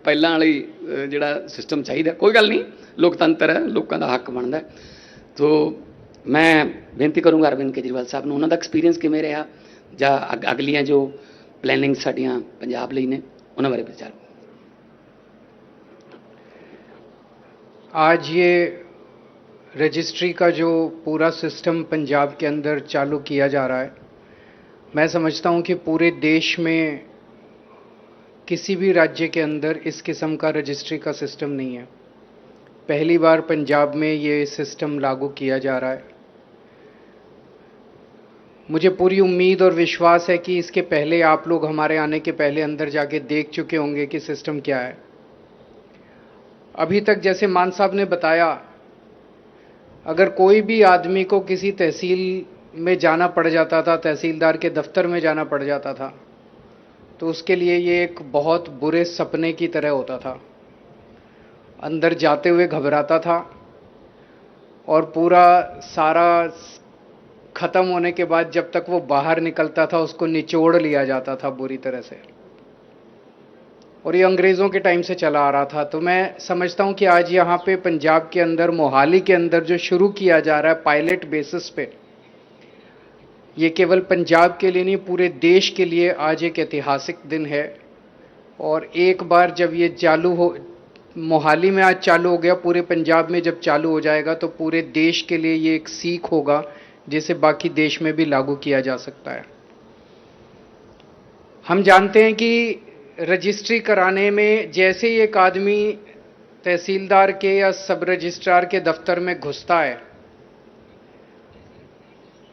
ਪਹਿਲਾਂ ਵਾਲੀ ਜਿਹੜਾ ਸਿਸਟਮ ਚਾਹੀਦਾ। ਕੋਈ ਗੱਲ ਨਹੀਂ, ਲੋਕਤੰਤਰ ਹੈ, ਲੋਕਾਂ ਦਾ ਹੱਕ ਬਣਦਾ। ਸੋ ਮੈਂ ਬੇਨਤੀ ਕਰੂੰਗਾ ਅਰਵਿੰਦ ਕੇਜਰੀਵਾਲ ਸਾਹਿਬ ਨੂੰ, ਉਹਨਾਂ ਦਾ ਐਕਸਪੀਰੀਅੰਸ ਕਿਵੇਂ ਰਿਹਾ ਜਾਂ ਅਗਲੀਆਂ ਜੋ ਪਲੈਨਿੰਗ ਸਾਡੀਆਂ ਪੰਜਾਬ ਲਈ ਨੇ ਉਹਨਾਂ ਬਾਰੇ ਵਿਚਾਰ। आज ये रजिस्ट्री का जो पूरा सिस्टम पंजाब के अंदर चालू किया जा रहा है, मैं समझता हूँ कि पूरे देश में किसी भी राज्य के अंदर इस किस्म का रजिस्ट्री का सिस्टम नहीं है। पहली बार पंजाब में ये सिस्टम लागू किया जा रहा है। मुझे पूरी उम्मीद और विश्वास है कि इसके पहले आप लोग हमारे आने के पहले अंदर जाके देख चुके होंगे कि सिस्टम क्या है। अभी तक जैसे मान साहब ने बताया, अगर कोई भी आदमी को किसी तहसील में जाना पड़ जाता था, तहसीलदार के दफ्तर में जाना पड़ जाता था, तो उसके लिए ये एक बहुत बुरे सपने की तरह होता था। अंदर जाते हुए घबराता था और पूरा सारा ख़त्म होने के बाद जब तक वो बाहर निकलता था उसको निचोड़ लिया जाता था बुरी तरह से, और ये अंग्रेज़ों के टाइम से चला आ रहा था। तो मैं समझता हूँ कि आज यहाँ पे पंजाब के अंदर मोहाली के अंदर जो शुरू किया जा रहा है पायलट बेसिस पे, ये केवल पंजाब के लिए नहीं पूरे देश के लिए आज एक ऐतिहासिक दिन है। और एक बार जब ये चालू हो, मोहाली में आज चालू हो गया, पूरे पंजाब में जब चालू हो जाएगा तो पूरे देश के लिए ये एक सीख होगा जिसे बाकी देश में भी लागू किया जा सकता है। हम जानते हैं कि रजिस्ट्री कराने में जैसे ही एक आदमी तहसीलदार के या सब रजिस्ट्रार के दफ्तर में घुसता है,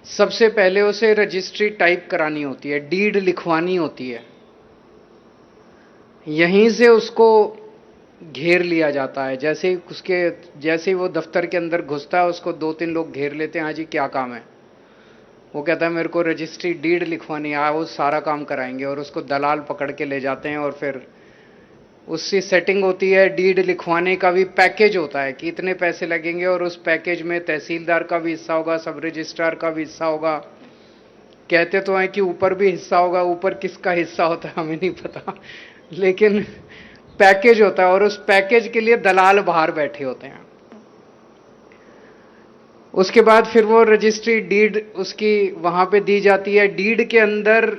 सबसे पहले उसे रजिस्ट्री टाइप करानी होती है, डीड लिखवानी होती है। यहीं से उसको घेर लिया जाता है। जैसे ही वो दफ्तर के अंदर घुसता है उसको 2-3 लोग घेर लेते हैं, हाँ जी क्या काम है। वो कहता है मेरे को रजिस्ट्री डीड लिखवानी है, वो सारा काम कराएंगे, और उसको दलाल पकड़ के ले जाते हैं और फिर उसकी सेटिंग होती है। डीड लिखवाने का भी पैकेज होता है कि इतने पैसे लगेंगे, और उस पैकेज में तहसीलदार का भी हिस्सा होगा, सब रजिस्ट्रार का भी हिस्सा होगा। कहते तो हैं कि ऊपर भी हिस्सा होगा, ऊपर किसका हिस्सा होता है हमें नहीं पता, लेकिन पैकेज होता है और उस पैकेज के लिए दलाल बाहर बैठे होते हैं। उसके बाद फिर वो रजिस्ट्री डीड उसकी वहां पे दी जाती है। डीड के अंदर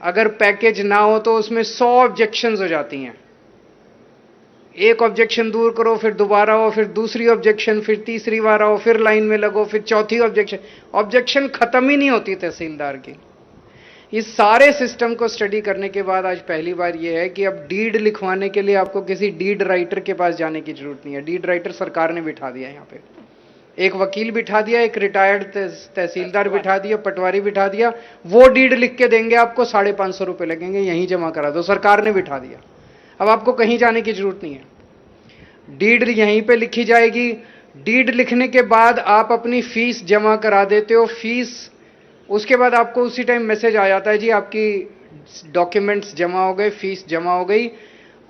अगर पैकेज ना हो तो उसमें 100 ऑब्जेक्शंस हो जाती हैं। एक ऑब्जेक्शन दूर करो, फिर दोबारा हो, फिर दूसरी ऑब्जेक्शन, फिर तीसरी बार आओ, फिर लाइन में लगो, फिर चौथी ऑब्जेक्शन खत्म ही नहीं होती तहसीलदार की। इस सारे सिस्टम को स्टडी करने के बाद आज पहली बार यह है कि अब डीड लिखवाने के लिए आपको किसी डीड राइटर के पास जाने की जरूरत नहीं है। डीड राइटर सरकार ने बिठा दिया, यहाँ पे एक वकील बिठा दिया, एक रिटायर्ड तहसीलदार बिठा दिया, पटवारी बिठा दिया। वो डीड लिख के देंगे आपको, 550 रुपये लगेंगे, यहीं जमा करा दो, सरकार ने बिठा दिया। अब आपको कहीं जाने की जरूरत नहीं है, डीड यहीं पे लिखी जाएगी। डीड लिखने के बाद आप अपनी फीस जमा करा देते हो। फीस उसके बाद आपको उसी टाइम मैसेज आ जाता है जी आपकी डॉक्यूमेंट्स जमा हो गए, फीस जमा हो गई।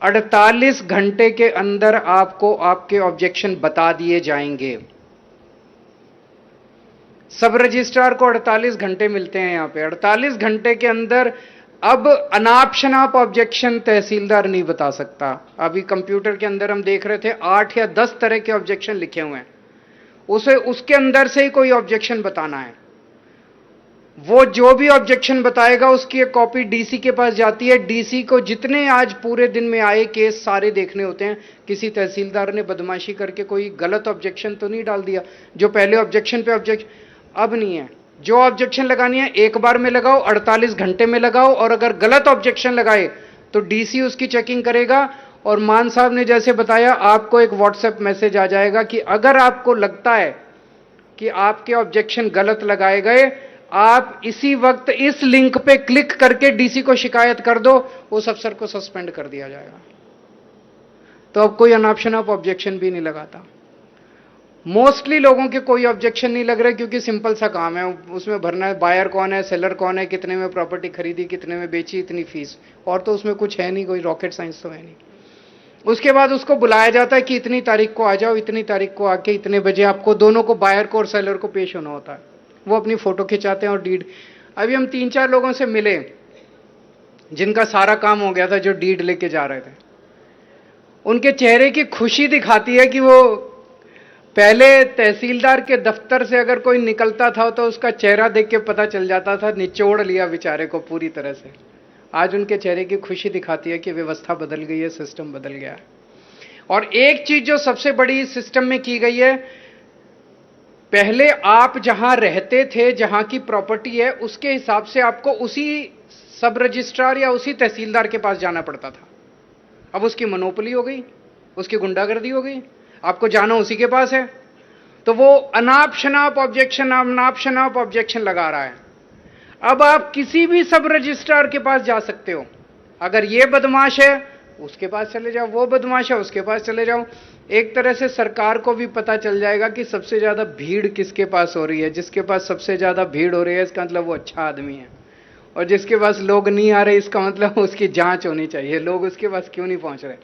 48 घंटे के अंदर आपको आपके ऑब्जेक्शन बता दिए जाएंगे। सब रजिस्ट्रार को 48 घंटे मिलते हैं यहाँ पे। 48 घंटे के अंदर अब अनाप शनाप ऑब्जेक्शन तहसीलदार नहीं बता सकता। अभी कंप्यूटर के अंदर हम देख रहे थे 8 या 10 तरह के ऑब्जेक्शन लिखे हुए हैं, उसे उसके अंदर से ही कोई ऑब्जेक्शन बताना है। वो जो भी ऑब्जेक्शन बताएगा उसकी एक कॉपी डीसी के पास जाती है। डीसी को जितने आज पूरे दिन में आए केस सारे देखने होते हैं। किसी तहसीलदार ने बदमाशी करके कोई गलत ऑब्जेक्शन तो नहीं डाल दिया, जो पहले ऑब्जेक्शन पे ऑब्जेक्शन, अब नहीं है। जो ऑब्जेक्शन लगानी है एक बार में लगाओ, 48 घंटे में लगाओ, और अगर गलत ऑब्जेक्शन लगाए तो डीसी उसकी चेकिंग करेगा। और मान साहब ने जैसे बताया, आपको एक व्हाट्सएप मैसेज आ जाएगा कि अगर आपको लगता है कि आपके ऑब्जेक्शन गलत लगाए गए, आप इसी वक्त इस लिंक पे क्लिक करके डीसी को शिकायत कर दो, उस अफसर को सस्पेंड कर दिया जाएगा। तो अब कोई अनाप शनाप ऑब्जेक्शन भी नहीं लगाता। मोस्टली लोगों के कोई ऑब्जेक्शन नहीं लग रहे, क्योंकि सिंपल सा काम है, उसमें भरना है बायर कौन है, सेलर कौन है, कितने में प्रॉपर्टी खरीदी, कितने में बेची, इतनी फीस, और तो उसमें कुछ है नहीं, कोई रॉकेट साइंस तो है नहीं। उसके बाद उसको बुलाया जाता है कि इतनी तारीख को आ जाओ, इतनी तारीख को आके इतने बजे आपको दोनों को, बायर को और सेलर को पेश होना होता है। वो अपनी फोटो खिंचाते हैं और डीड। अभी हम 3-4 लोगों से मिले जिनका सारा काम हो गया था, जो डीड लेके जा रहे थे। उनके चेहरे की खुशी दिखाती है कि वो पहले तहसीलदार के दफ्तर से अगर कोई निकलता था तो उसका चेहरा देख के पता चल जाता था, निचोड़ लिया बेचारे को पूरी तरह से। आज उनके चेहरे की खुशी दिखाती है कि व्यवस्था बदल गई है, सिस्टम बदल गया है। और एक चीज जो सबसे बड़ी सिस्टम में की गई है, पहले आप जहां रहते थे, जहां की प्रॉपर्टी है, उसके हिसाब से आपको उसी सब रजिस्ट्रार या उसी तहसीलदार के पास जाना पड़ता था। अब उसकी मोनोपोली हो गई, उसकी गुंडागर्दी हो गई, आपको जाना उसी के पास है। तो वो अनाप शनाप ऑब्जेक्शन लगा रहा है। अब आप किसी भी सब रजिस्ट्रार के पास जा सकते हो। अगर ये बदमाश है उसके पास चले जाओ, वो बदमाश है उसके पास चले जाओ। एक तरह से सरकार को भी पता चल जाएगा कि सबसे ज्यादा भीड़ किसके पास हो रही है। जिसके पास सबसे ज्यादा भीड़ हो रही है इसका मतलब वो अच्छा आदमी है, और जिसके पास लोग नहीं आ रहे इसका मतलब उसकी जांच होनी चाहिए, लोग उसके पास क्यों नहीं पहुंच रहे,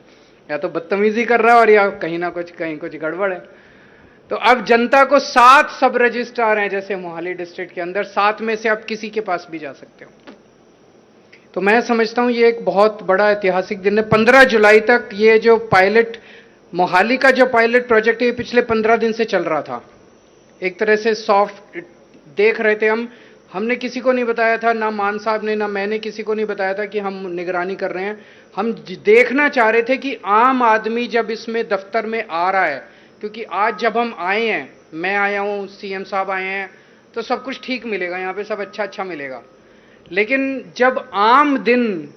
या तो बदतमीजी कर रहा है और या कहीं कुछ गड़बड़ है। तो अब जनता को 7 सब रजिस्ट्रार हैं, जैसे मोहाली डिस्ट्रिक्ट के अंदर 7 में से आप किसी के पास भी जा सकते हो। तो मैं समझता हूं ये एक बहुत बड़ा ऐतिहासिक दिन है। 15 जुलाई तक ये जो पायलट मोहाली का जो पायलट प्रोजेक्ट है, ये पिछले 15 दिन से चल रहा था। एक तरह से सॉफ्ट देख रहे थे हमने किसी को नहीं बताया था, ना मान साहब ने ना मैंने किसी को नहीं बताया था कि हम निगरानी कर रहे हैं। हम देखना चाह रहे थे कि आम आदमी जब इसमें दफ्तर में आ रहा है, क्योंकि आज जब हम आए हैं, मैं आया हूं, सीएम साहब आए हैं, तो सब कुछ ठीक मिलेगा, यहाँ पे सब अच्छा मिलेगा। लेकिन जब आम दिन,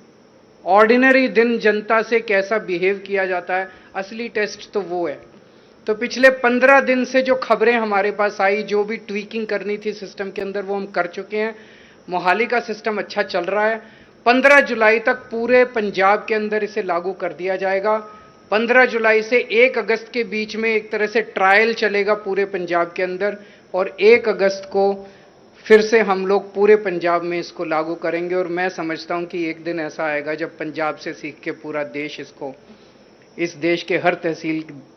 ऑर्डिनरी दिन जनता से कैसा बिहेव किया जाता है, असली टेस्ट तो वो है। तो पिछले 15 दिन से जो खबरें हमारे पास आई, जो भी ट्वीकिंग करनी थी सिस्टम के अंदर, वो हम कर चुके हैं। मोहाली का सिस्टम अच्छा चल रहा है। 15 जुलाई तक पूरे पंजाब के अंदर इसे लागू कर दिया जाएगा। 15 जुलाई से 1 अगस्त के बीच में एक तरह से ट्रायल चलेगा पूरे पंजाब के अंदर, और 1 अगस्त को फिर से हम लोग पूरे पंजाब में इसको लागू करेंगे। और मैं समझता हूं कि एक दिन ऐसा आएगा जब पंजाब से सीख के पूरा देश इसको, इस देश के हर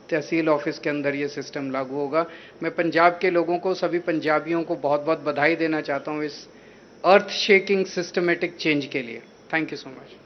तहसील ऑफिस के अंदर ये सिस्टम लागू होगा। मैं पंजाब के लोगों को, सभी पंजाबियों को बहुत बहुत बधाई देना चाहता हूं इस अर्थ शेकिंग सिस्टमेटिक चेंज के लिए। Thank you so much.